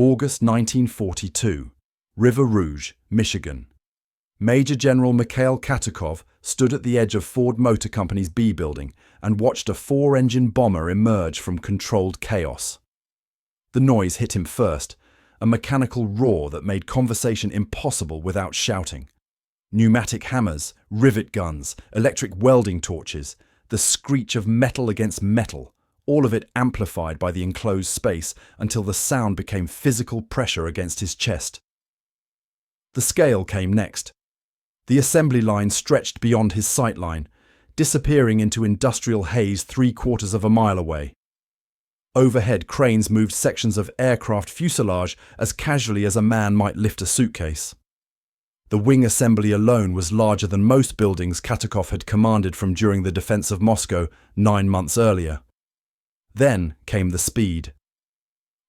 August 1942, River Rouge, Michigan. Major General Mikhail Katukov stood at the edge of Ford Motor Company's B building and watched a four-engine bomber emerge from controlled chaos. The noise hit him first, a mechanical roar that made conversation impossible without shouting. Pneumatic hammers, rivet guns, electric welding torches, the screech of metal against metal, all of it amplified by the enclosed space until the sound became physical pressure against his chest. The scale came next. The assembly line stretched beyond his sight line, disappearing into industrial haze 3/4 of a mile away. Overhead, cranes moved sections of aircraft fuselage as casually as a man might lift a suitcase. The wing assembly alone was larger than most buildings Katukov had commanded from during the defense of Moscow 9 months earlier. Then came the speed.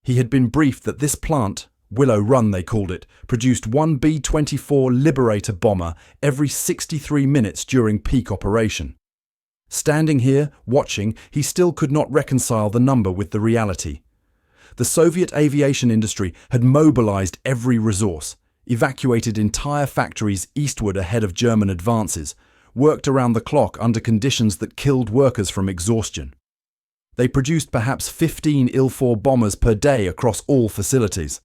He had been briefed that this plant, Willow Run they called it, produced one B-24 Liberator bomber every 63 minutes during peak operation. Standing here, watching, he still could not reconcile the number with the reality. The Soviet aviation industry had mobilized every resource, evacuated entire factories eastward ahead of German advances, worked around the clock under conditions that killed workers from exhaustion. They produced perhaps 15 Il-4 bombers per day across all facilities.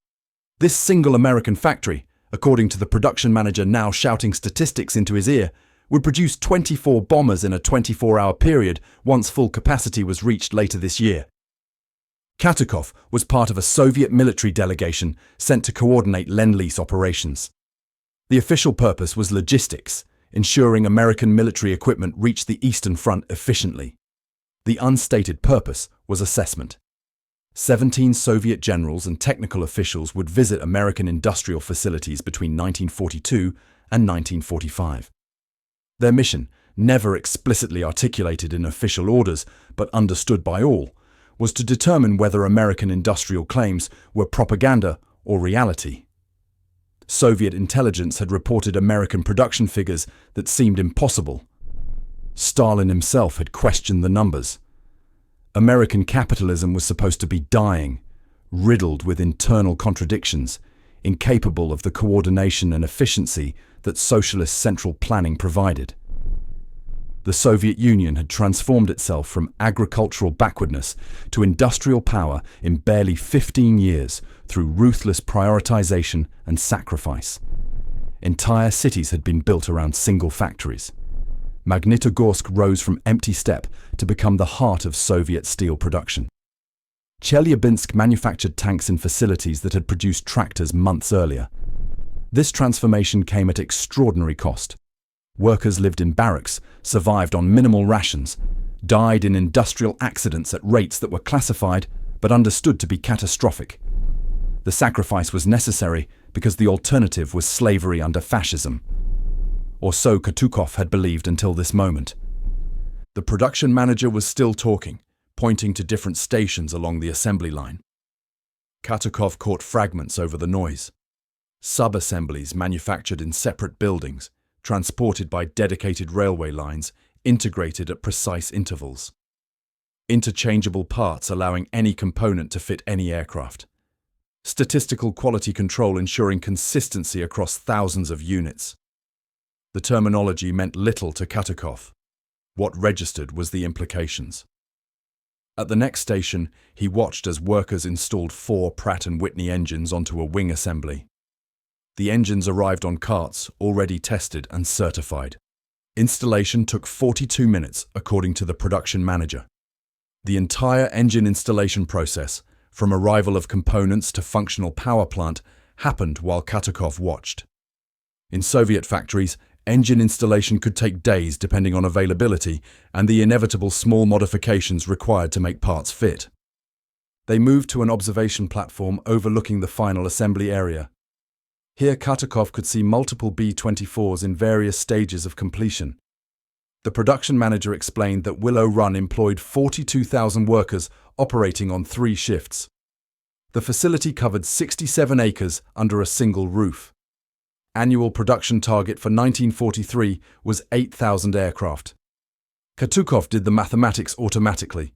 This single American factory, according to the production manager now shouting statistics into his ear, would produce 24 bombers in a 24-hour period once full capacity was reached later this year. Katukov was part of a Soviet military delegation sent to coordinate Lend-Lease operations. The official purpose was logistics, ensuring American military equipment reached the Eastern Front efficiently. The unstated purpose was assessment. 17 Soviet generals and technical officials would visit American industrial facilities between 1942 and 1945. Their mission, never explicitly articulated in official orders but understood by all, was to determine whether American industrial claims were propaganda or reality. Soviet intelligence had reported American production figures that seemed impossible. Stalin himself had questioned the numbers. American capitalism was supposed to be dying, riddled with internal contradictions, incapable of the coordination and efficiency that socialist central planning provided. The Soviet Union had transformed itself from agricultural backwardness to industrial power in barely 15 years through ruthless prioritization and sacrifice. Entire cities had been built around single factories. Magnitogorsk rose from empty steppe to become the heart of Soviet steel production. Chelyabinsk manufactured tanks in facilities that had produced tractors months earlier. This transformation came at extraordinary cost. Workers lived in barracks, survived on minimal rations, died in industrial accidents at rates that were classified but understood to be catastrophic. The sacrifice was necessary because the alternative was slavery under fascism. Or so Katukov had believed until this moment. The production manager was still talking, pointing to different stations along the assembly line. Katukov caught fragments over the noise. Sub-assemblies manufactured in separate buildings, transported by dedicated railway lines, integrated at precise intervals. Interchangeable parts allowing any component to fit any aircraft. Statistical quality control ensuring consistency across thousands of units. The terminology meant little to Katukov. What registered was the implications. At the next station, he watched as workers installed 4 Pratt & Whitney engines onto a wing assembly. The engines arrived on carts, already tested and certified. Installation took 42 minutes, according to the production manager. The entire engine installation process, from arrival of components to functional power plant, happened while Katukov watched. In Soviet factories, engine installation could take days depending on availability and the inevitable small modifications required to make parts fit. They moved to an observation platform overlooking the final assembly area. Here Katukov could see multiple B-24s in various stages of completion. The production manager explained that Willow Run employed 42,000 workers operating on 3 shifts. The facility covered 67 acres under a single roof. Annual production target for 1943 was 8,000 aircraft. Katukov did the mathematics automatically.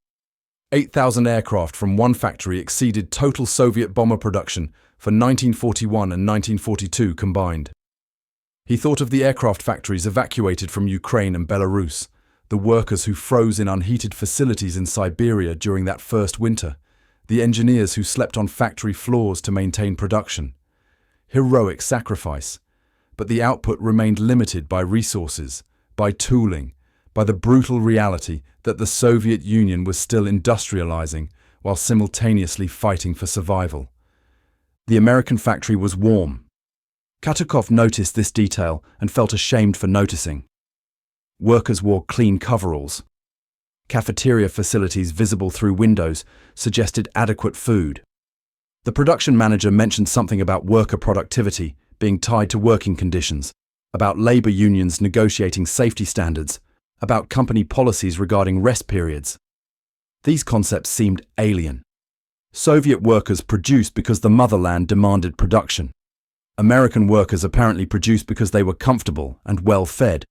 8,000 aircraft from one factory exceeded total Soviet bomber production for 1941 and 1942 combined. He thought of the aircraft factories evacuated from Ukraine and Belarus, the workers who froze in unheated facilities in Siberia during that first winter, the engineers who slept on factory floors to maintain production. Heroic sacrifice. But the output remained limited by resources, by tooling, by the brutal reality that the Soviet Union was still industrializing while simultaneously fighting for survival. The American factory was warm. Katukov noticed this detail and felt ashamed for noticing. Workers wore clean coveralls. Cafeteria facilities visible through windows suggested adequate food. The production manager mentioned something about worker productivity being tied to working conditions, about labor unions negotiating safety standards, about company policies regarding rest periods. These concepts seemed alien. Soviet workers produced because the motherland demanded production. American workers apparently produced because they were comfortable and well fed.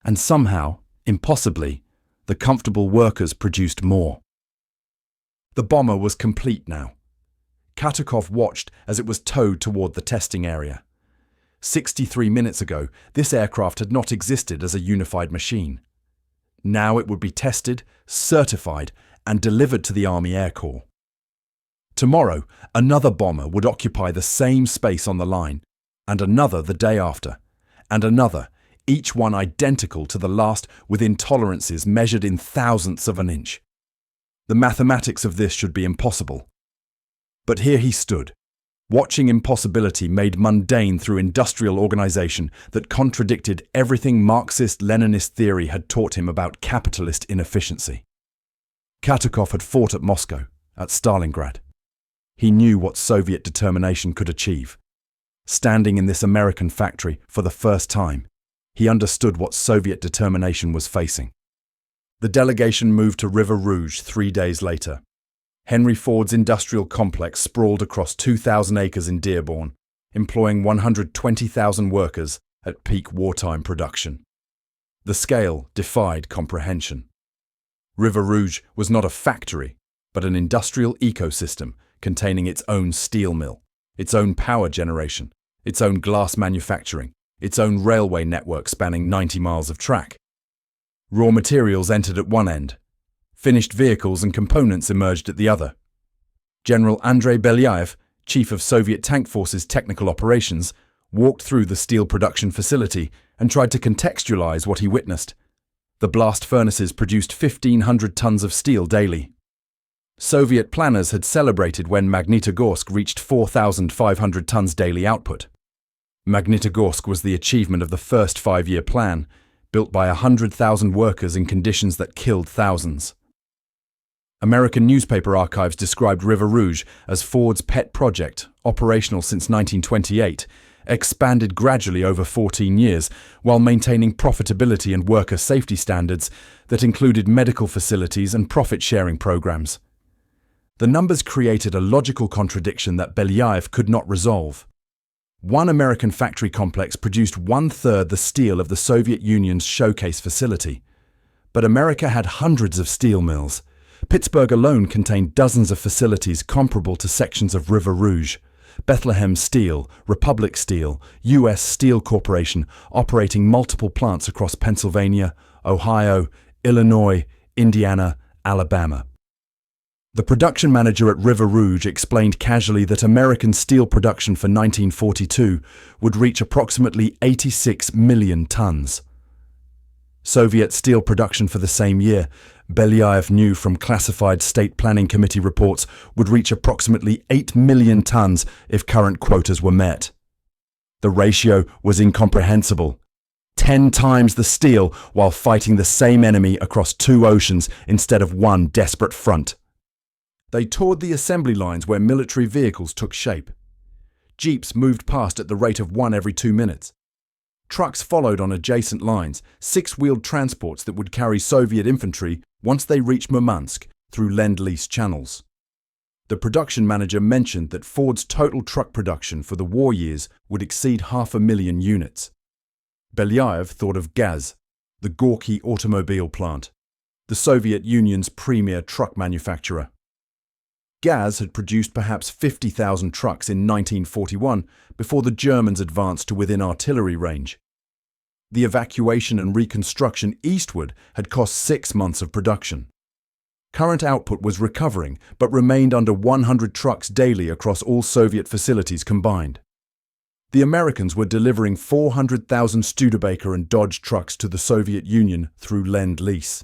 And somehow, impossibly, the comfortable workers produced more. The bomber was complete now. Katukov watched as it was towed toward the testing area. 63 minutes ago, this aircraft had not existed as a unified machine. Now it would be tested, certified, and delivered to the Army Air Corps. Tomorrow, another bomber would occupy the same space on the line, and another the day after, and another, each one identical to the last within tolerances measured in thousandths of an inch. The mathematics of this should be impossible. But here he stood, watching impossibility made mundane through industrial organization that contradicted everything Marxist-Leninist theory had taught him about capitalist inefficiency. Katukov had fought at Moscow, at Stalingrad. He knew what Soviet determination could achieve. Standing in this American factory for the first time, he understood what Soviet determination was facing. The delegation moved to River Rouge 3 days later. Henry Ford's industrial complex sprawled across 2,000 acres in Dearborn, employing 120,000 workers at peak wartime production. The scale defied comprehension. River Rouge was not a factory, but an industrial ecosystem containing its own steel mill, its own power generation, its own glass manufacturing, its own railway network spanning 90 miles of track. Raw materials entered at one end. Finished vehicles and components emerged at the other. General Andrei Belyaev, chief of Soviet Tank Forces Technical Operations, walked through the steel production facility and tried to contextualize what he witnessed. The blast furnaces produced 1,500 tons of steel daily. Soviet planners had celebrated when Magnitogorsk reached 4,500 tons daily output. Magnitogorsk was the achievement of the first 5-year plan, built by 100,000 workers in conditions that killed thousands. American newspaper archives described River Rouge as Ford's pet project, operational since 1928, expanded gradually over 14 years while maintaining profitability and worker safety standards that included medical facilities and profit-sharing programs. The numbers created a logical contradiction that Belyaev could not resolve. One American factory complex produced 1/3 the steel of the Soviet Union's showcase facility. But America had hundreds of steel mills. Pittsburgh alone contained dozens of facilities comparable to sections of River Rouge. Bethlehem Steel, Republic Steel, U.S. Steel Corporation operating multiple plants across Pennsylvania, Ohio, Illinois, Indiana, Alabama. The production manager at River Rouge explained casually that American steel production for 1942 would reach approximately 86 million tons. Soviet steel production for the same year, Belyaev knew from classified State Planning Committee reports, would reach approximately 8 million tons if current quotas were met. The ratio was incomprehensible. 10 times the steel while fighting the same enemy across 2 oceans instead of one desperate front. They toured the assembly lines where military vehicles took shape. Jeeps moved past at the rate of 1 every 2 minutes. Trucks followed on adjacent lines, 6-wheeled transports that would carry Soviet infantry once they reached Murmansk through Lend-Lease channels. The production manager mentioned that Ford's total truck production for the war years would exceed 500,000 units. Belyaev thought of Gaz, the Gorky automobile plant. the Soviet Union's premier truck manufacturer. Gaz had produced perhaps 50,000 trucks in 1941 before the Germans advanced to within artillery range. The evacuation and reconstruction eastward had cost 6 months of production. Current output was recovering, but remained under 100 trucks daily across all Soviet facilities combined. The Americans were delivering 400,000 Studebaker and Dodge trucks to the Soviet Union through Lend-Lease.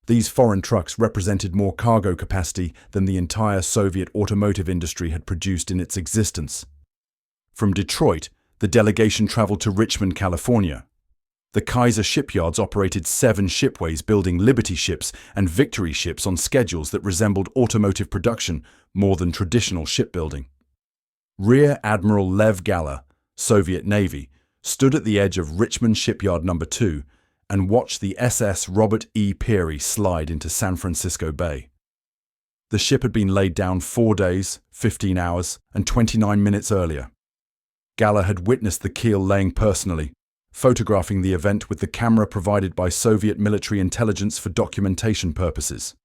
These foreign trucks represented more cargo capacity than the entire Soviet automotive industry had produced in its existence. From Detroit, the delegation traveled to Richmond, California. The Kaiser shipyards operated 7 shipways building Liberty ships and Victory ships on schedules that resembled automotive production more than traditional shipbuilding. Rear Admiral Lev Galla, Soviet Navy, stood at the edge of Richmond Shipyard No. 2 and watched the SS Robert E. Peary slide into San Francisco Bay. The ship had been laid down 4 days, 15 hours, and 29 minutes earlier. Galla had witnessed the keel laying personally, photographing the event with the camera provided by Soviet military intelligence for documentation purposes.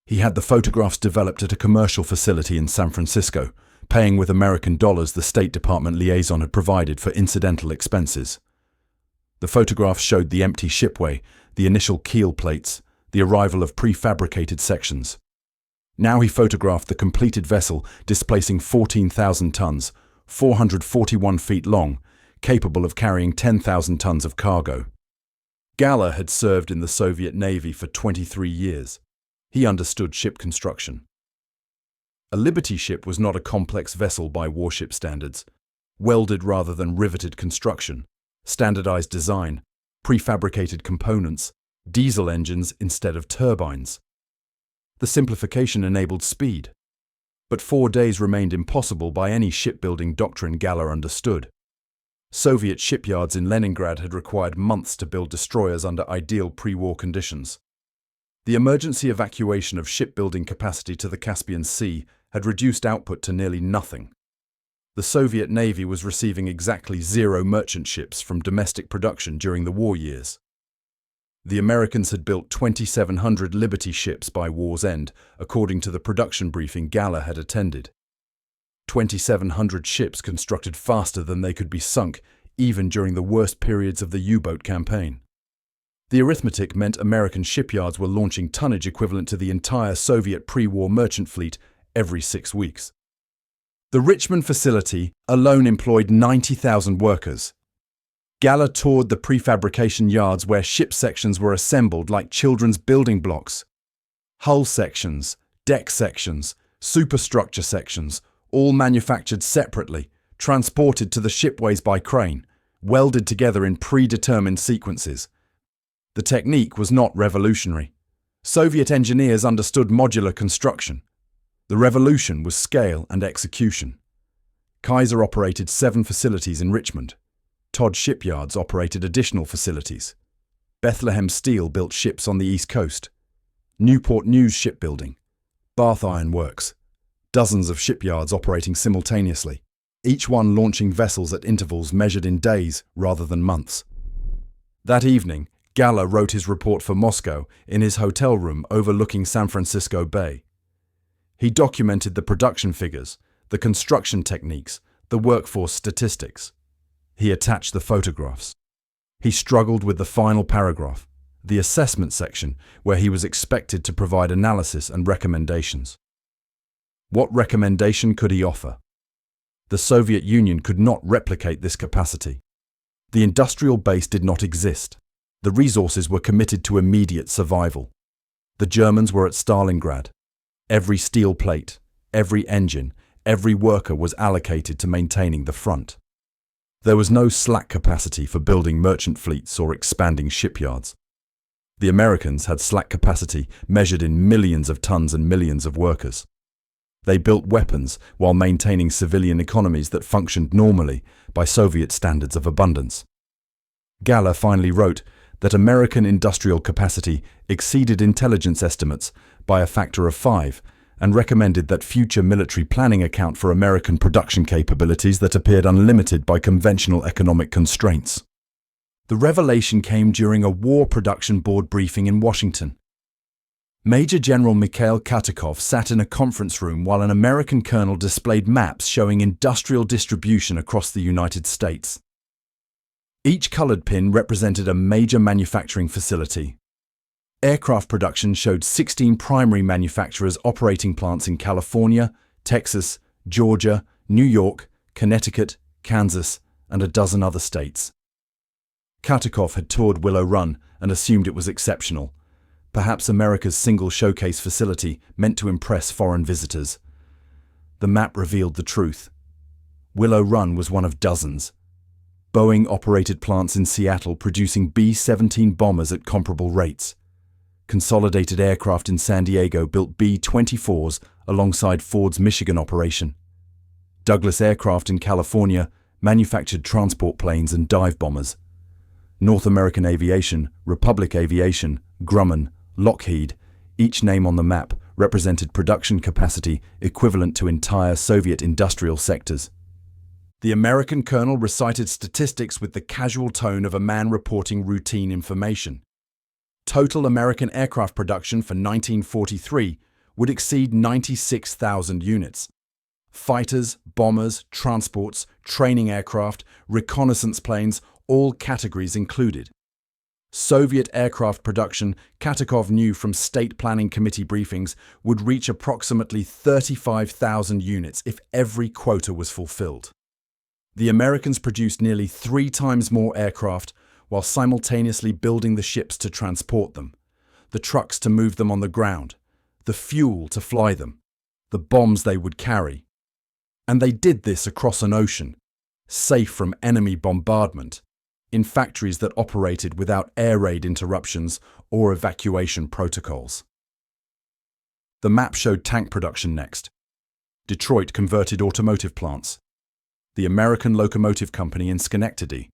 He had the photographs developed at a commercial facility in San Francisco, paying with American dollars the State Department liaison had provided for incidental expenses. The photographs showed the empty shipway, the initial keel plates, the arrival of prefabricated sections. Now he photographed the completed vessel displacing 14,000 tons, 441 feet long, capable of carrying 10,000 tons of cargo. Galla had served in the Soviet Navy for 23 years. He understood ship construction. A Liberty ship was not a complex vessel by warship standards. Welded rather than riveted construction, standardized design, prefabricated components, diesel engines instead of turbines. The simplification enabled speed. But 4 days remained impossible by any shipbuilding doctrine Galla understood. Soviet shipyards in Leningrad had required months to build destroyers under ideal pre-war conditions. The emergency evacuation of shipbuilding capacity to the Caspian Sea had reduced output to nearly nothing. The Soviet Navy was receiving exactly 0 merchant ships from domestic production during the war years. The Americans had built 2,700 Liberty ships by war's end, according to the production briefing Galla had attended. 2,700 ships constructed faster than they could be sunk, even during the worst periods of the U-boat campaign. The arithmetic meant American shipyards were launching tonnage equivalent to the entire Soviet pre-war merchant fleet every 6 weeks. The Richmond facility alone employed 90,000 workers. Galla toured the prefabrication yards where ship sections were assembled like children's building blocks. Hull sections, deck sections, superstructure sections, all manufactured separately, transported to the shipways by crane, welded together in predetermined sequences. The technique was not revolutionary. Soviet engineers understood modular construction. The revolution was scale and execution. Kaiser operated 7 facilities in Richmond. Todd shipyards operated additional facilities. Bethlehem Steel built ships on the East Coast. Newport News Shipbuilding. Bath Iron Works. Dozens of shipyards operating simultaneously, each one launching vessels at intervals measured in days rather than months. That evening, Galla wrote his report for Moscow in his hotel room overlooking San Francisco Bay. He documented the production figures, the construction techniques, the workforce statistics. He attached the photographs. He struggled with the final paragraph, the assessment section, where he was expected to provide analysis and recommendations. What recommendation could he offer? The Soviet Union could not replicate this capacity. The industrial base did not exist. The resources were committed to immediate survival. The Germans were at Stalingrad. Every steel plate, every engine, every worker was allocated to maintaining the front. There was no slack capacity for building merchant fleets or expanding shipyards. The Americans had slack capacity measured in millions of tons and millions of workers. They built weapons while maintaining civilian economies that functioned normally by Soviet standards of abundance. Galla finally wrote that American industrial capacity exceeded intelligence estimates by a factor of 5 and recommended that future military planning account for American production capabilities that appeared unlimited by conventional economic constraints. The revelation came during a War Production Board briefing in Washington. Major General Mikhail Katukov sat in a conference room while an American colonel displayed maps showing industrial distribution across the United States. Each colored pin represented a major manufacturing facility. Aircraft production showed 16 primary manufacturers operating plants in California, Texas, Georgia, New York, Connecticut, Kansas, and a dozen other states. Katukov had toured Willow Run and assumed it was exceptional, perhaps America's single showcase facility meant to impress foreign visitors. The map revealed the truth. Willow Run was one of dozens. Boeing operated plants in Seattle producing B-17 bombers at comparable rates. Consolidated Aircraft in San Diego built B-24s alongside Ford's Michigan operation. Douglas Aircraft in California manufactured transport planes and dive bombers. North American Aviation, Republic Aviation, Grumman, Lockheed, each name on the map represented production capacity equivalent to entire Soviet industrial sectors. The American colonel recited statistics with the casual tone of a man reporting routine information. Total American aircraft production for 1943 would exceed 96,000 units. Fighters, bombers, transports, training aircraft, reconnaissance planes, all categories included. Soviet aircraft production, Katukov knew from State Planning Committee briefings, would reach approximately 35,000 units if every quota was fulfilled. The Americans produced nearly 3 times more aircraft while simultaneously building the ships to transport them, the trucks to move them on the ground, the fuel to fly them, the bombs they would carry. And they did this across an ocean, safe from enemy bombardment, in factories that operated without air raid interruptions or evacuation protocols. The map showed tank production next. Detroit converted automotive plants. The American Locomotive Company in Schenectady.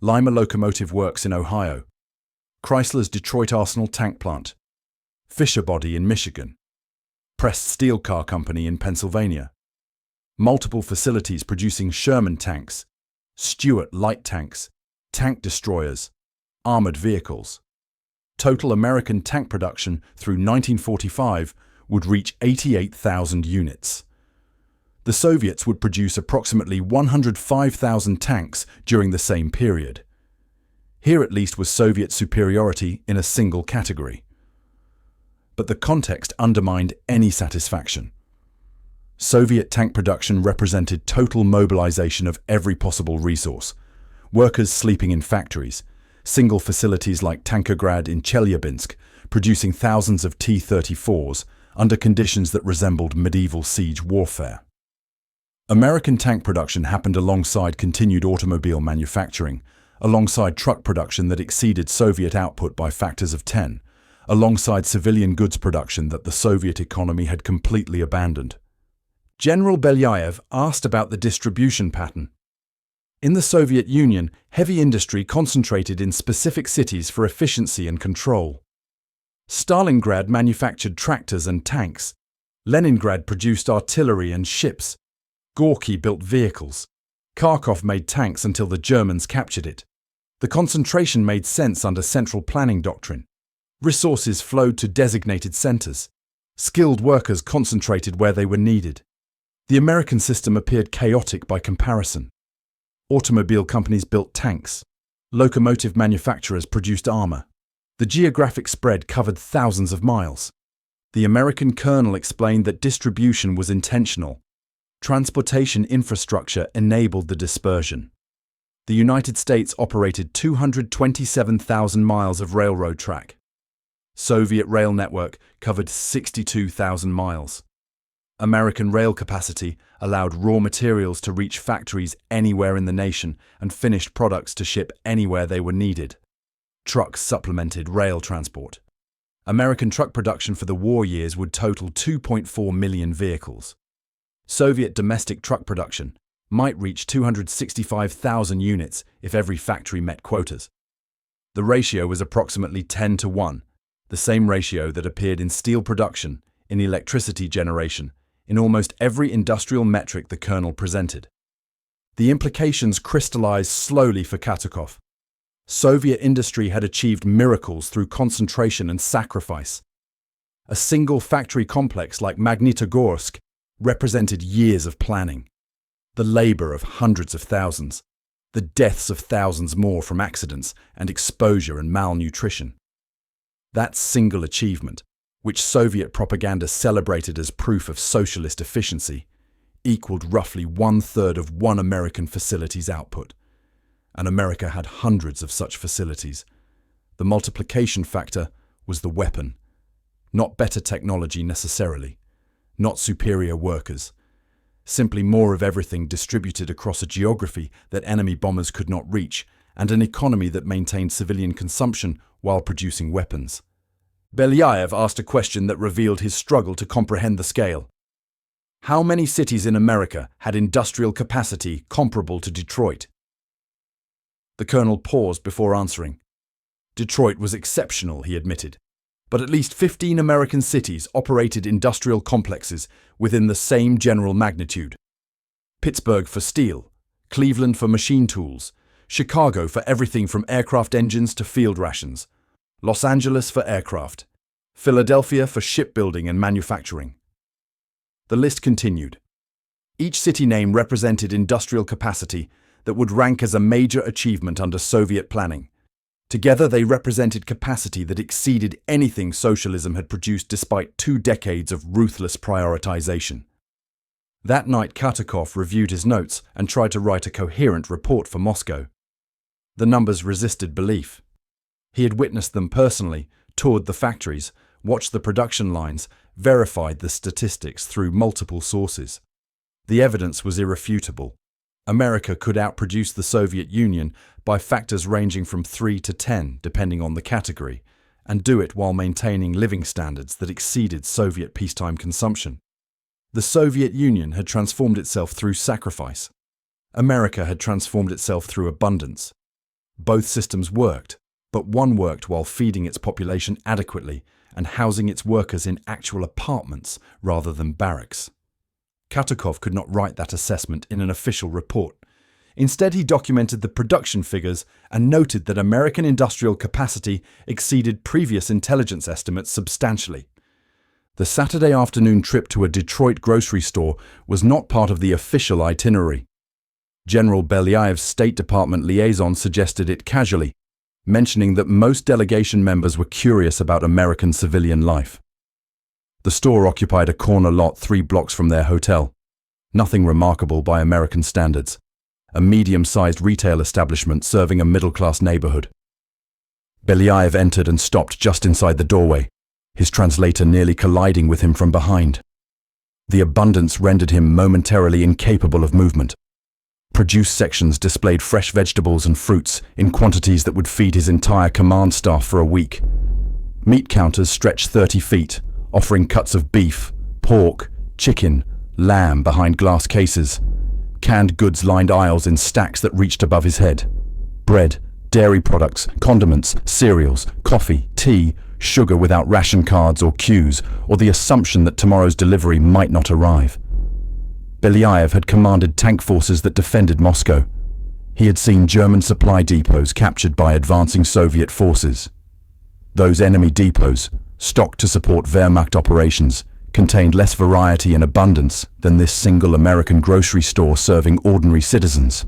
Lima Locomotive Works in Ohio. Chrysler's Detroit Arsenal Tank Plant. Fisher Body in Michigan. Pressed Steel Car Company in Pennsylvania. Multiple facilities producing Sherman tanks, Stuart light tanks, tank destroyers, armored vehicles. Total American tank production through 1945 would reach 88,000 units. The Soviets would produce approximately 105,000 tanks during the same period. Here at least was Soviet superiority in a single category. But the context undermined any satisfaction. Soviet tank production represented total mobilization of every possible resource. Workers sleeping in factories, single facilities like Tankergrad in Chelyabinsk, producing thousands of T-34s under conditions that resembled medieval siege warfare. American tank production happened alongside continued automobile manufacturing, alongside truck production that exceeded Soviet output by factors of 10, alongside civilian goods production that the Soviet economy had completely abandoned. General Belyaev asked about the distribution pattern. In the Soviet Union, heavy industry concentrated in specific cities for efficiency and control. Stalingrad manufactured tractors and tanks. Leningrad produced artillery and ships. Gorky built vehicles. Kharkov made tanks until the Germans captured it. The concentration made sense under central planning doctrine. Resources flowed to designated centers. Skilled workers concentrated where they were needed. The American system appeared chaotic by comparison. Automobile companies built tanks. Locomotive manufacturers produced armor. The geographic spread covered thousands of miles. The American colonel explained that distribution was intentional. Transportation infrastructure enabled the dispersion. The United States operated 227,000 miles of railroad track. Soviet rail network covered 62,000 miles. American rail capacity allowed raw materials to reach factories anywhere in the nation and finished products to ship anywhere they were needed. Trucks supplemented rail transport. American truck production for the war years would total 2.4 million vehicles. Soviet domestic truck production might reach 265,000 units if every factory met quotas. The ratio was approximately 10 to 1, the same ratio that appeared in steel production, in electricity generation, in almost every industrial metric the colonel presented. The implications crystallized slowly for Katukov. Soviet industry had achieved miracles through concentration and sacrifice. A single factory complex like Magnitogorsk represented years of planning, the labor of hundreds of thousands, the deaths of thousands more from accidents and exposure and malnutrition. That single achievement, which Soviet propaganda celebrated as proof of socialist efficiency, equaled roughly 1/3 of one American facility's output. And America had hundreds of such facilities. The multiplication factor was the weapon. Not better technology necessarily, not superior workers, simply more of everything distributed across a geography that enemy bombers could not reach, and an economy that maintained civilian consumption while producing weapons. Belyaev asked a question that revealed his struggle to comprehend the scale. How many cities in America had industrial capacity comparable to Detroit? The colonel paused before answering. Detroit was exceptional, he admitted, but at least 15 American cities operated industrial complexes within the same general magnitude. Pittsburgh for steel, Cleveland for machine tools, Chicago for everything from aircraft engines to field rations, Los Angeles for aircraft, Philadelphia for shipbuilding and manufacturing. The list continued. Each city name represented industrial capacity that would rank as a major achievement under Soviet planning. Together, they represented capacity that exceeded anything socialism had produced despite 2 decades of ruthless prioritization. That night, Katukov reviewed his notes and tried to write a coherent report for Moscow. The numbers resisted belief. He had witnessed them personally, toured the factories, watched the production lines, verified the statistics through multiple sources. The evidence was irrefutable. America could outproduce the Soviet Union by factors ranging from 3 to 10, depending on the category, and do it while maintaining living standards that exceeded Soviet peacetime consumption. The Soviet Union had transformed itself through sacrifice. America had transformed itself through abundance. Both systems worked, but one worked while feeding its population adequately and housing its workers in actual apartments rather than barracks. Katukov could not write that assessment in an official report. Instead, he documented the production figures and noted that American industrial capacity exceeded previous intelligence estimates substantially. The Saturday afternoon trip to a Detroit grocery store was not part of the official itinerary. General Belyaev's State Department liaison suggested it casually, mentioning that most delegation members were curious about American civilian life. The store occupied a corner lot 3 blocks from their hotel. Nothing remarkable by American standards. A medium-sized retail establishment serving a middle-class neighborhood. Belyaev entered and stopped just inside the doorway, his translator nearly colliding with him from behind. The abundance rendered him momentarily incapable of movement. Produce sections displayed fresh vegetables and fruits in quantities that would feed his entire command staff for a week. Meat counters stretched 30 feet, offering cuts of beef, pork, chicken, lamb behind glass cases. Canned goods lined aisles in stacks that reached above his head. Bread, dairy products, condiments, cereals, coffee, tea, sugar without ration cards or queues, or the assumption that tomorrow's delivery might not arrive. Belyaev had commanded tank forces that defended Moscow. He had seen German supply depots captured by advancing Soviet forces. Those enemy depots, stocked to support Wehrmacht operations, contained less variety and abundance than this single American grocery store serving ordinary citizens.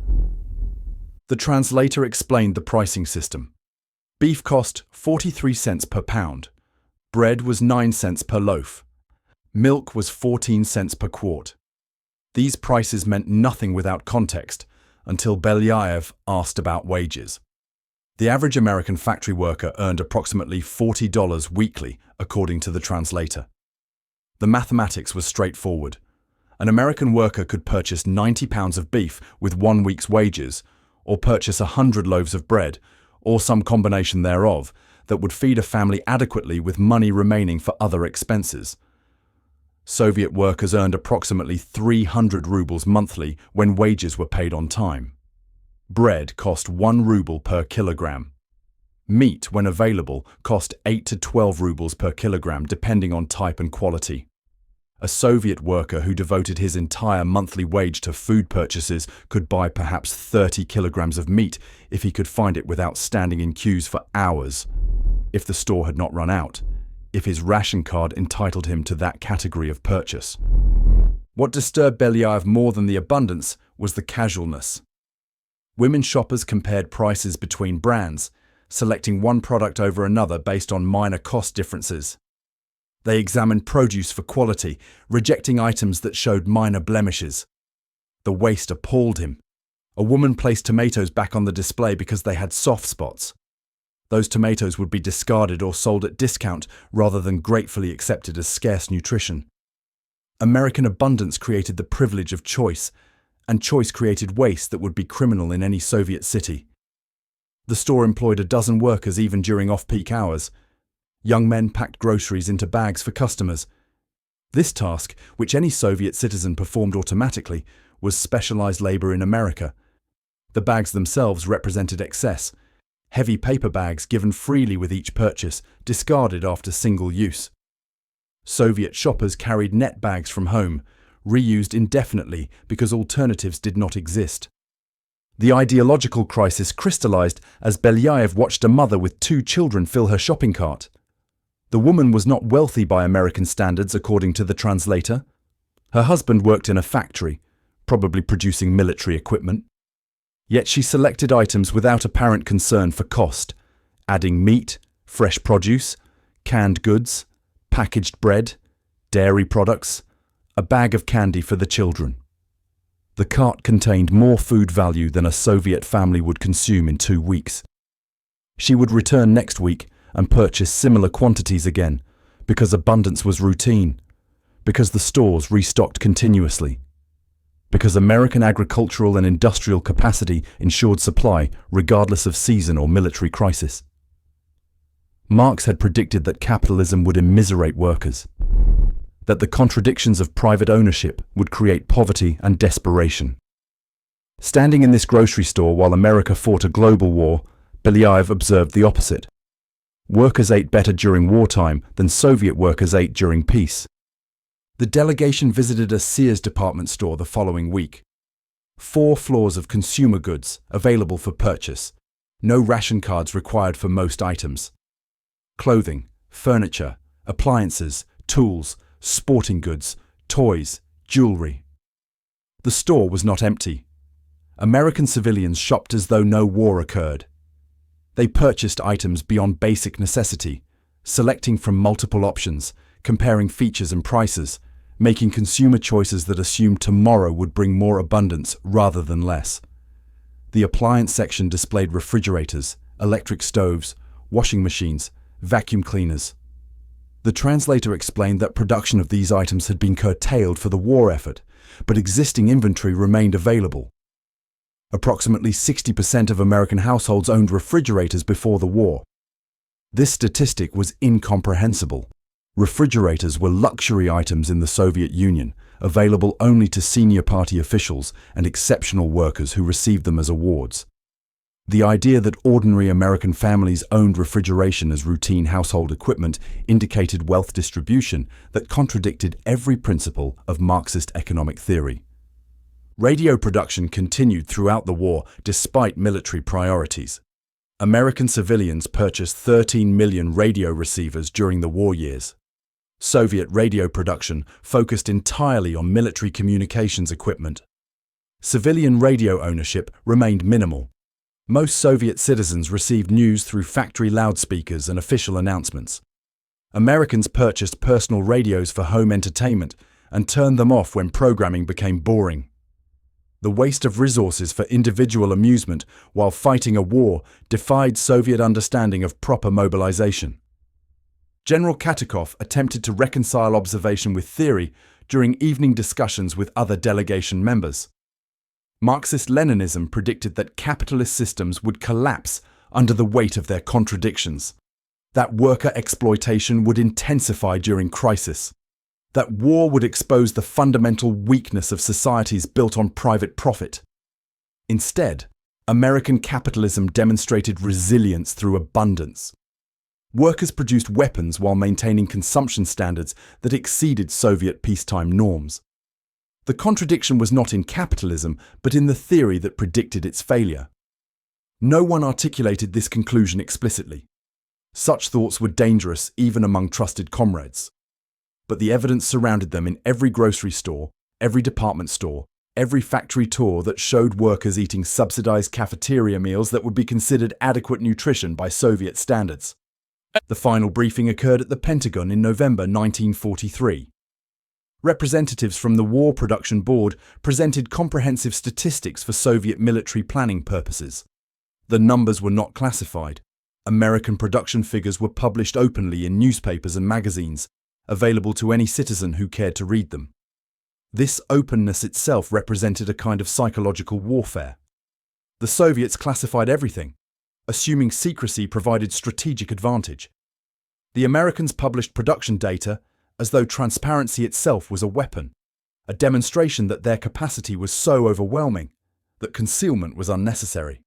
The translator explained the pricing system. Beef cost 43 cents per pound. Bread was 9 cents per loaf. Milk was 14 cents per quart. These prices meant nothing without context until Belyaev asked about wages. The average American factory worker earned approximately $40 weekly, according to the translator. The mathematics was straightforward. An American worker could purchase 90 pounds of beef with 1 week's wages, or purchase 100 loaves of bread, or some combination thereof, that would feed a family adequately with money remaining for other expenses. Soviet workers earned approximately 300 rubles monthly when wages were paid on time. Bread cost 1 ruble per kilogram. Meat, when available, cost 8 to 12 rubles per kilogram, depending on type and quality. A Soviet worker who devoted his entire monthly wage to food purchases could buy perhaps 30 kilograms of meat if he could find it without standing in queues for hours. If the store had not run out, if his ration card entitled him to that category of purchase. What disturbed Belyaev more than the abundance was the casualness. Women shoppers compared prices between brands, selecting one product over another based on minor cost differences. They examined produce for quality, rejecting items that showed minor blemishes. The waste appalled him. A woman placed tomatoes back on the display because they had soft spots. Those tomatoes would be discarded or sold at discount rather than gratefully accepted as scarce nutrition. American abundance created the privilege of choice, and choice created waste that would be criminal in any Soviet city. The store employed a dozen workers even during off-peak hours. Young men packed groceries into bags for customers. This task, which any Soviet citizen performed automatically, was specialized labor in America. The bags themselves represented excess. Heavy paper bags given freely with each purchase, discarded after single use. Soviet shoppers carried net bags from home, reused indefinitely because alternatives did not exist. The ideological crisis crystallized as Belyaev watched a mother with 2 children fill her shopping cart. The woman was not wealthy by American standards, according to the translator. Her husband worked in a factory, probably producing military equipment. Yet she selected items without apparent concern for cost, adding meat, fresh produce, canned goods, packaged bread, dairy products, a bag of candy for the children. The cart contained more food value than a Soviet family would consume in 2 weeks. She would return next week and purchase similar quantities again, because abundance was routine, because the stores restocked continuously, because American agricultural and industrial capacity ensured supply regardless of season or military crisis. Marx had predicted that capitalism would immiserate workers, that the contradictions of private ownership would create poverty and desperation. Standing in this grocery store while America fought a global war, Belyaev observed the opposite. Workers ate better during wartime than Soviet workers ate during peace. The delegation visited a Sears department store the following week. 4 floors of consumer goods available for purchase. No ration cards required for most items. Clothing, furniture, appliances, tools, sporting goods, toys, jewelry. The store was not empty. American civilians shopped as though no war occurred. They purchased items beyond basic necessity, selecting from multiple options, comparing features and prices, making consumer choices that assumed tomorrow would bring more abundance rather than less. The appliance section displayed refrigerators, electric stoves, washing machines, vacuum cleaners. The translator explained that production of these items had been curtailed for the war effort, but existing inventory remained available. Approximately 60% of American households owned refrigerators before the war. This statistic was incomprehensible. Refrigerators were luxury items in the Soviet Union, available only to senior party officials and exceptional workers who received them as awards. The idea that ordinary American families owned refrigeration as routine household equipment indicated wealth distribution that contradicted every principle of Marxist economic theory. Radio production continued throughout the war despite military priorities. American civilians purchased 13 million radio receivers during the war years. Soviet radio production focused entirely on military communications equipment. Civilian radio ownership remained minimal. Most Soviet citizens received news through factory loudspeakers and official announcements. Americans purchased personal radios for home entertainment and turned them off when programming became boring. The waste of resources for individual amusement while fighting a war defied Soviet understanding of proper mobilization. General Katukov attempted to reconcile observation with theory during evening discussions with other delegation members. Marxist-Leninism predicted that capitalist systems would collapse under the weight of their contradictions, that worker exploitation would intensify during crisis, that war would expose the fundamental weakness of societies built on private profit. Instead, American capitalism demonstrated resilience through abundance. Workers produced weapons while maintaining consumption standards that exceeded Soviet peacetime norms. The contradiction was not in capitalism, but in the theory that predicted its failure. No one articulated this conclusion explicitly. Such thoughts were dangerous even among trusted comrades. But the evidence surrounded them in every grocery store, every department store, every factory tour that showed workers eating subsidized cafeteria meals that would be considered adequate nutrition by Soviet standards. The final briefing occurred at the Pentagon in November 1943. Representatives from the War Production Board presented comprehensive statistics for Soviet military planning purposes. The numbers were not classified. American production figures were published openly in newspapers and magazines, available to any citizen who cared to read them. This openness itself represented a kind of psychological warfare. The Soviets classified everything, assuming secrecy provided strategic advantage. The Americans published production data as though transparency itself was a weapon, a demonstration that their capacity was so overwhelming that concealment was unnecessary.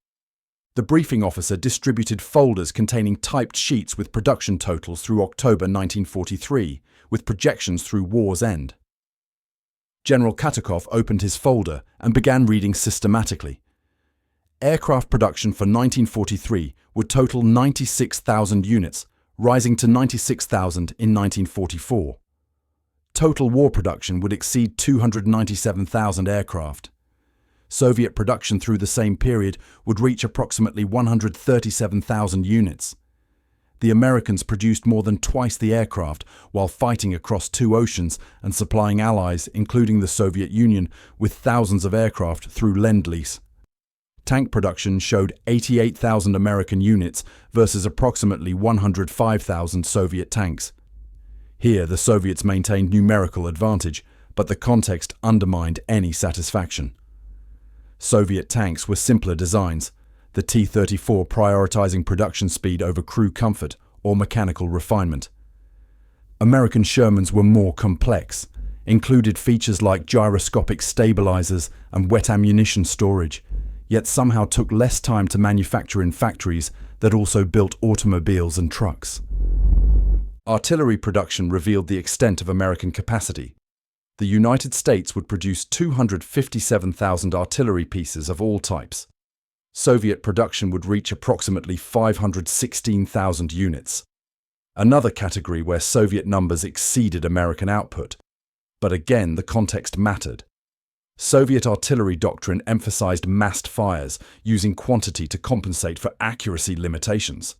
The briefing officer distributed folders containing typed sheets with production totals through October 1943, with projections through war's end. General Katukov opened his folder and began reading systematically. Aircraft production for 1943 would total 96,000 units, rising to 96,000 in 1944. Total war production would exceed 297,000 aircraft. Soviet production through the same period would reach approximately 137,000 units. The Americans produced more than twice the aircraft while fighting across two oceans and supplying allies, including the Soviet Union, with thousands of aircraft through Lend-Lease. Tank production showed 88,000 American units versus approximately 105,000 Soviet tanks. Here, the Soviets maintained numerical advantage, but the context undermined any satisfaction. Soviet tanks were simpler designs, the T-34 prioritizing production speed over crew comfort or mechanical refinement. American Shermans were more complex, included features like gyroscopic stabilizers and wet ammunition storage, yet somehow took less time to manufacture in factories that also built automobiles and trucks. Artillery production revealed the extent of American capacity. The United States would produce 257,000 artillery pieces of all types. Soviet production would reach approximately 516,000 units. Another category where Soviet numbers exceeded American output. But again, the context mattered. Soviet artillery doctrine emphasized massed fires, using quantity to compensate for accuracy limitations.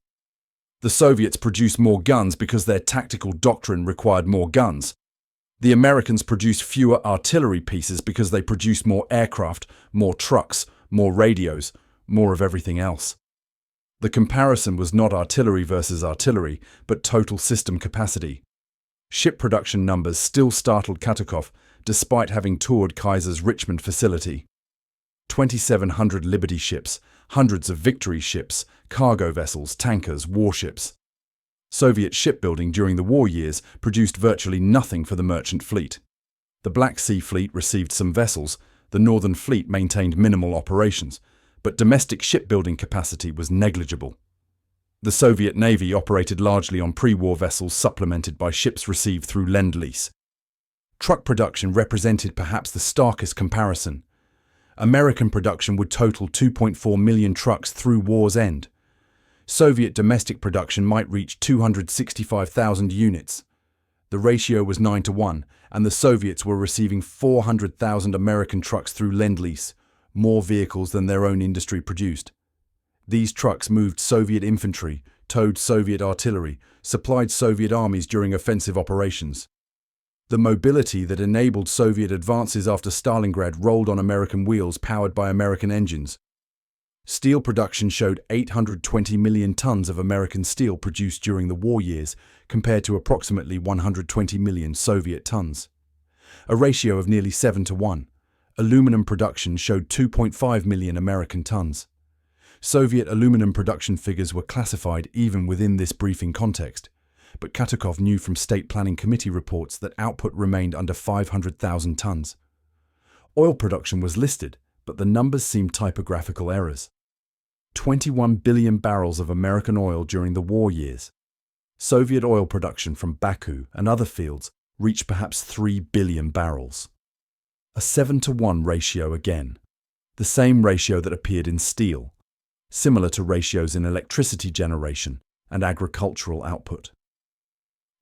The Soviets produced more guns because their tactical doctrine required more guns. The Americans produced fewer artillery pieces because they produced more aircraft, more trucks, more radios, more of everything else. The comparison was not artillery versus artillery, but total system capacity. Ship production numbers still startled Katukov, despite having toured Kaiser's Richmond facility. 2,700 Liberty ships, hundreds of Victory ships, cargo vessels, tankers, warships. Soviet shipbuilding during the war years produced virtually nothing for the merchant fleet. The Black Sea Fleet received some vessels, the Northern Fleet maintained minimal operations, but domestic shipbuilding capacity was negligible. The Soviet Navy operated largely on pre-war vessels supplemented by ships received through Lend-Lease. Truck production represented perhaps the starkest comparison. American production would total 2.4 million trucks through war's end. Soviet domestic production might reach 265,000 units. The ratio was 9-1, and the Soviets were receiving 400,000 American trucks through Lend-Lease, more vehicles than their own industry produced. These trucks moved Soviet infantry, towed Soviet artillery, supplied Soviet armies during offensive operations. The mobility that enabled Soviet advances after Stalingrad rolled on American wheels powered by American engines. Steel production showed 820 million tons of American steel produced during the war years, compared to approximately 120 million Soviet tons. A ratio of nearly 7-1. Aluminum production showed 2.5 million American tons. Soviet aluminum production figures were classified even within this briefing context, but Katukov knew from State Planning Committee reports that output remained under 500,000 tons. Oil production was listed, but the numbers seemed typographical errors. 21 billion barrels of American oil during the war years. Soviet oil production from Baku and other fields reached perhaps 3 billion barrels. A 7-1 ratio again. The same ratio that appeared in steel, similar to ratios in electricity generation and agricultural output.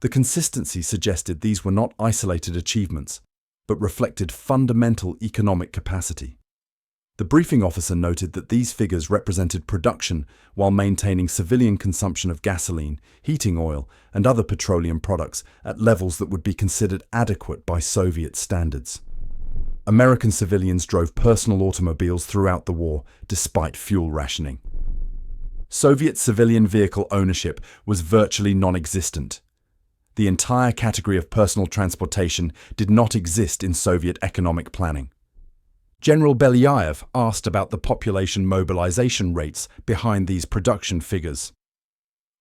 The consistency suggested these were not isolated achievements, but reflected fundamental economic capacity. The briefing officer noted that these figures represented production while maintaining civilian consumption of gasoline, heating oil, and other petroleum products at levels that would be considered adequate by Soviet standards. American civilians drove personal automobiles throughout the war, despite fuel rationing. Soviet civilian vehicle ownership was virtually non-existent. The entire category of personal transportation did not exist in Soviet economic planning. General Belyaev asked about the population mobilization rates behind these production figures.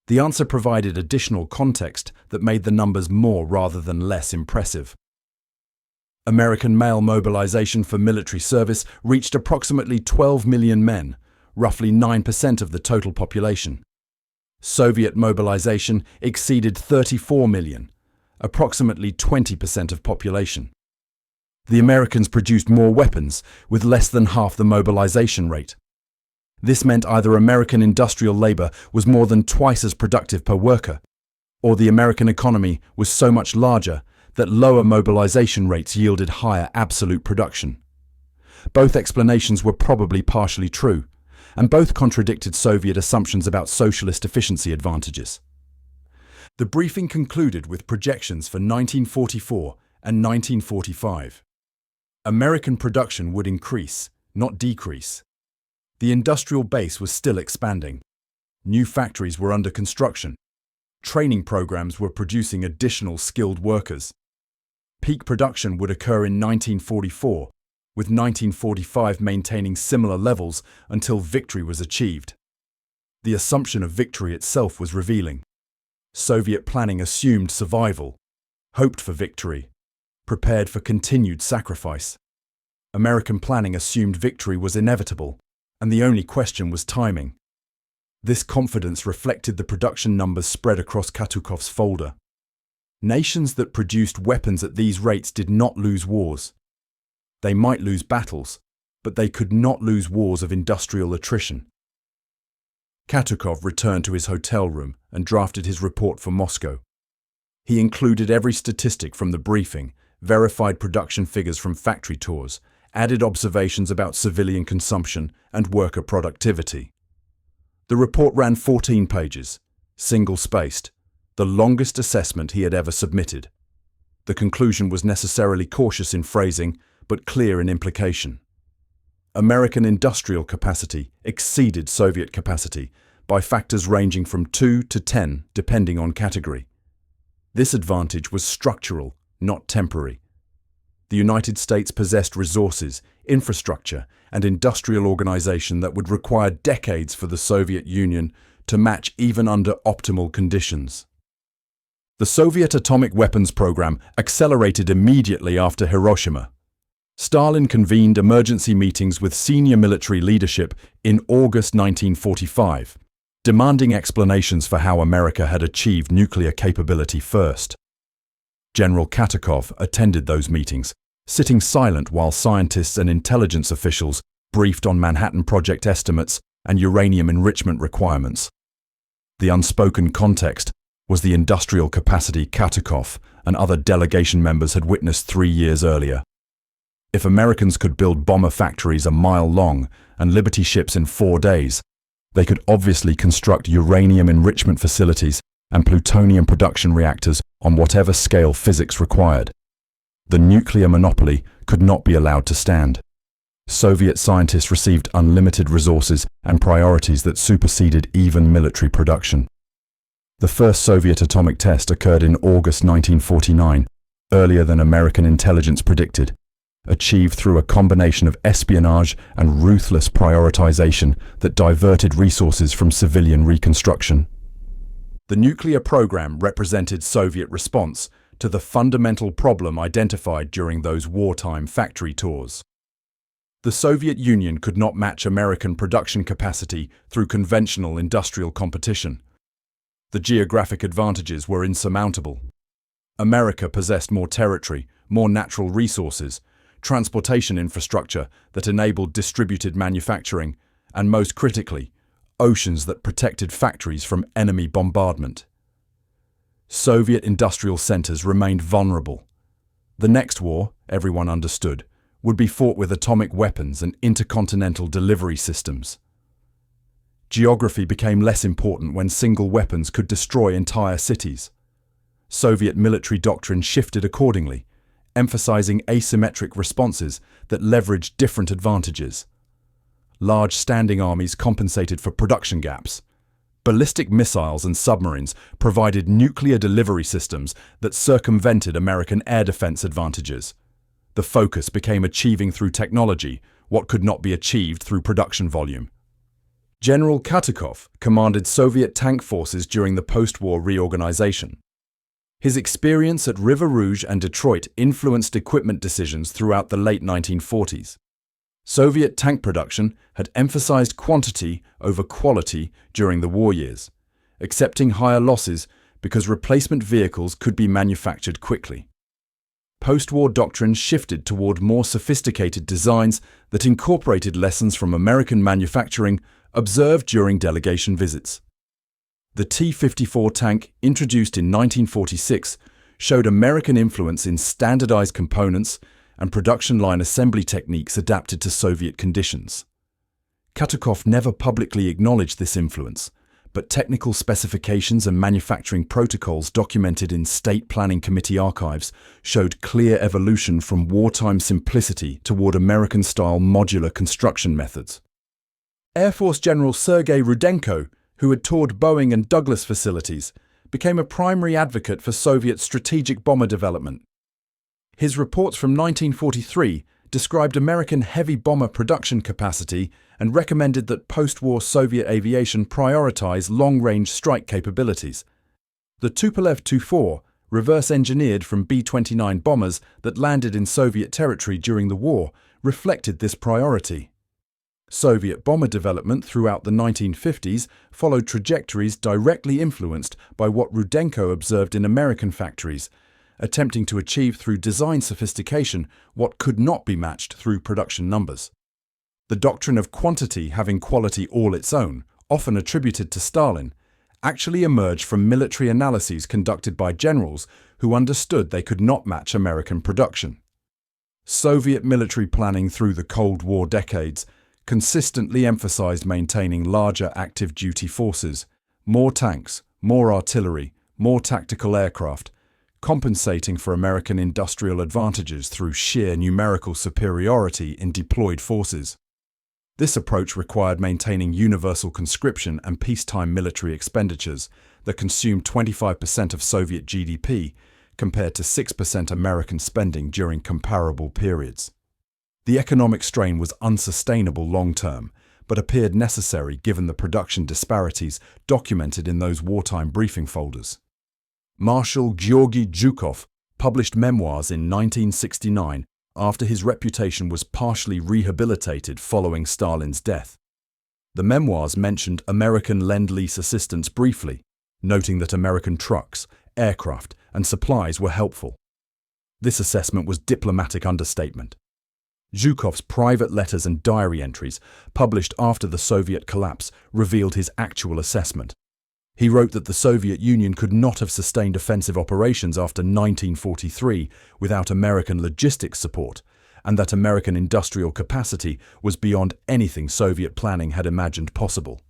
The answer provided additional context that made the numbers more rather than less impressive. American male mobilization for military service reached approximately 12 million men, roughly 9% of the total population. Soviet mobilization exceeded 34 million, approximately 20% of population. The Americans produced more weapons with less than half the mobilization rate. This meant either American industrial labor was more than twice as productive per worker, or the American economy was so much larger that lower mobilization rates yielded higher absolute production. Both explanations were probably partially true, and both contradicted Soviet assumptions about socialist efficiency advantages. The briefing concluded with projections for 1944 and 1945. American production would increase, not decrease. The industrial base was still expanding. New factories were under construction. Training programs were producing additional skilled workers. Peak production would occur in 1944, with 1945 maintaining similar levels until victory was achieved. The assumption of victory itself was revealing. Soviet planning assumed survival, hoped for victory, prepared for continued sacrifice. American planning assumed victory was inevitable, and the only question was timing. This confidence reflected the production numbers spread across Katukov's folder. Nations that produced weapons at these rates did not lose wars. They might lose battles, but they could not lose wars of industrial attrition. Katukov returned to his hotel room and drafted his report for Moscow. He included every statistic from the briefing, verified production figures from factory tours, added observations about civilian consumption and worker productivity. The report ran 14 pages, single-spaced, the longest assessment he had ever submitted. The conclusion was necessarily cautious in phrasing, but clear in implication. American industrial capacity exceeded Soviet capacity by factors ranging from 2 to 10, depending on category. This advantage was structural, not temporary. The United States possessed resources, infrastructure, and industrial organization that would require decades for the Soviet Union to match even under optimal conditions. The Soviet atomic weapons program accelerated immediately after Hiroshima. Stalin convened emergency meetings with senior military leadership in August 1945, demanding explanations for how America had achieved nuclear capability first. General Katukov attended those meetings, sitting silent while scientists and intelligence officials briefed on Manhattan Project estimates and uranium enrichment requirements. The unspoken context was the industrial capacity Katukov and other delegation members had witnessed 3 years earlier. If Americans could build bomber factories a mile long and Liberty ships in 4 days, they could obviously construct uranium enrichment facilities and plutonium production reactors on whatever scale physics required. The nuclear monopoly could not be allowed to stand. Soviet scientists received unlimited resources and priorities that superseded even military production. The first Soviet atomic test occurred in August 1949, earlier than American intelligence predicted, achieved through a combination of espionage and ruthless prioritization that diverted resources from civilian reconstruction. The nuclear program represented Soviet response to the fundamental problem identified during those wartime factory tours. The Soviet Union could not match American production capacity through conventional industrial competition. The geographic advantages were insurmountable. America possessed more territory, more natural resources, transportation infrastructure that enabled distributed manufacturing, and most critically, oceans that protected factories from enemy bombardment. Soviet industrial centers remained vulnerable. The next war, everyone understood, would be fought with atomic weapons and intercontinental delivery systems. Geography became less important when single weapons could destroy entire cities. Soviet military doctrine shifted accordingly, emphasizing asymmetric responses that leveraged different advantages. Large standing armies compensated for production gaps. Ballistic missiles and submarines provided nuclear delivery systems that circumvented American air defense advantages. The focus became achieving through technology what could not be achieved through production volume. General Katukov commanded Soviet tank forces during the post-war reorganization. His experience at River Rouge and Detroit influenced equipment decisions throughout the late 1940s. Soviet tank production had emphasized quantity over quality during the war years, accepting higher losses because replacement vehicles could be manufactured quickly. Post-war doctrine shifted toward more sophisticated designs that incorporated lessons from American manufacturing observed during delegation visits. The T-54 tank, introduced in 1946, showed American influence in standardized components and production line assembly techniques adapted to Soviet conditions. Katukov never publicly acknowledged this influence, but technical specifications and manufacturing protocols documented in State Planning Committee archives showed clear evolution from wartime simplicity toward American-style modular construction methods. Air Force General Sergei Rudenko, who had toured Boeing and Douglas facilities, became a primary advocate for Soviet strategic bomber development. His reports from 1943 described American heavy bomber production capacity and recommended that post-war Soviet aviation prioritize long-range strike capabilities. The Tupolev Tu-4, reverse-engineered from B-29 bombers that landed in Soviet territory during the war, reflected this priority. Soviet bomber development throughout the 1950s followed trajectories directly influenced by what Rudenko observed in American factories, attempting to achieve through design sophistication what could not be matched through production numbers. The doctrine of quantity having quality all its own, often attributed to Stalin, actually emerged from military analyses conducted by generals who understood they could not match American production. Soviet military planning through the Cold War decades consistently emphasized maintaining larger active duty forces, more tanks, more artillery, more tactical aircraft, compensating for American industrial advantages through sheer numerical superiority in deployed forces. This approach required maintaining universal conscription and peacetime military expenditures that consumed 25% of Soviet GDP compared to 6% American spending during comparable periods. The economic strain was unsustainable long-term, but appeared necessary given the production disparities documented in those wartime briefing folders. Marshal Georgy Zhukov published memoirs in 1969 after his reputation was partially rehabilitated following Stalin's death. The memoirs mentioned American Lend-Lease assistance briefly, noting that American trucks, aircraft, and supplies were helpful. This assessment was diplomatic understatement. Zhukov's private letters and diary entries, published after the Soviet collapse, revealed his actual assessment. He wrote that the Soviet Union could not have sustained offensive operations after 1943 without American logistics support, and that American industrial capacity was beyond anything Soviet planning had imagined possible.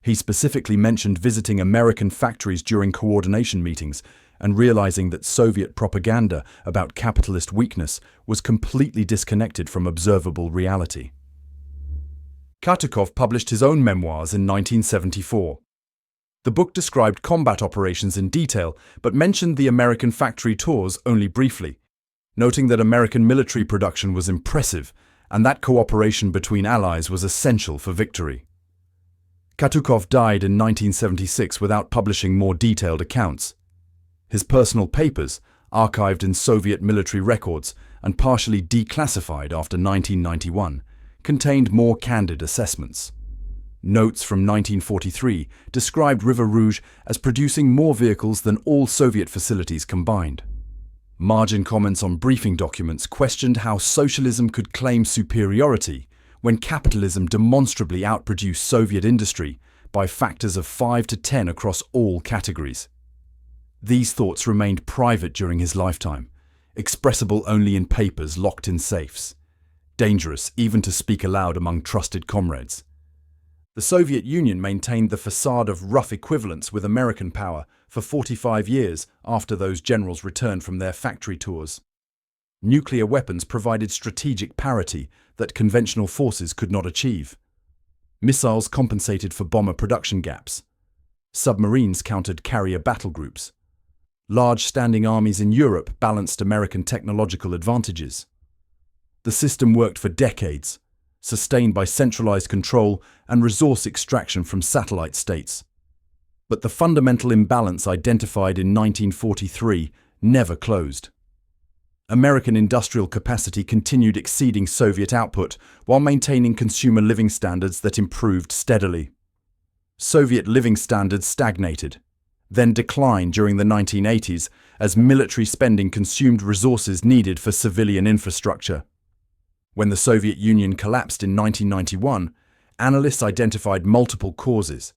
He specifically mentioned visiting American factories during coordination meetings and realizing that Soviet propaganda about capitalist weakness was completely disconnected from observable reality. Katukov published his own memoirs in 1974. The book described combat operations in detail, but mentioned the American factory tours only briefly, noting that American military production was impressive and that cooperation between allies was essential for victory. Katukov died in 1976 without publishing more detailed accounts. His personal papers, archived in Soviet military records and partially declassified after 1991, contained more candid assessments. Notes from 1943 described River Rouge as producing more vehicles than all Soviet facilities combined. Margin comments on briefing documents questioned how socialism could claim superiority when capitalism demonstrably outproduced Soviet industry by factors of 5 to 10 across all categories. These thoughts remained private during his lifetime, expressible only in papers locked in safes, dangerous even to speak aloud among trusted comrades. The Soviet Union maintained the facade of rough equivalence with American power for 45 years after those generals returned from their factory tours. Nuclear weapons provided strategic parity that conventional forces could not achieve. Missiles compensated for bomber production gaps. Submarines countered carrier battle groups. Large standing armies in Europe balanced American technological advantages. The system worked for decades, sustained by centralized control and resource extraction from satellite states. But the fundamental imbalance identified in 1943 never closed. American industrial capacity continued exceeding Soviet output while maintaining consumer living standards that improved steadily. Soviet living standards stagnated, then declined during the 1980s as military spending consumed resources needed for civilian infrastructure. When the Soviet Union collapsed in 1991, analysts identified multiple causes: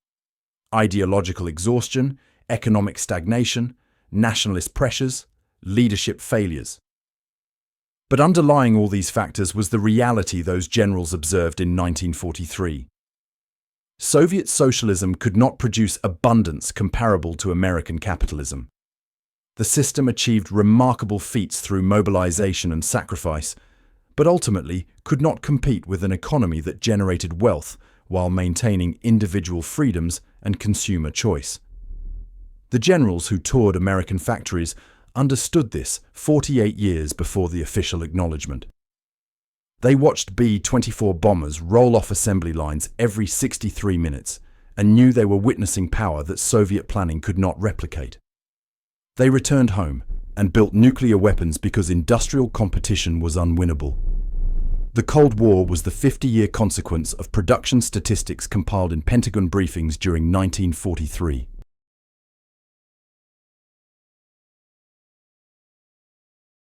ideological exhaustion, economic stagnation, nationalist pressures, leadership failures. But underlying all these factors was the reality those generals observed in 1943. Soviet socialism could not produce abundance comparable to American capitalism. The system achieved remarkable feats through mobilization and sacrifice, but ultimately could not compete with an economy that generated wealth while maintaining individual freedoms and consumer choice. The generals who toured American factories understood this 48 years before the official acknowledgement. They watched B-24 bombers roll off assembly lines every 63 minutes and knew they were witnessing power that Soviet planning could not replicate. They returned home and built nuclear weapons because industrial competition was unwinnable. The Cold War was the 50-year consequence of production statistics compiled in Pentagon briefings during 1943.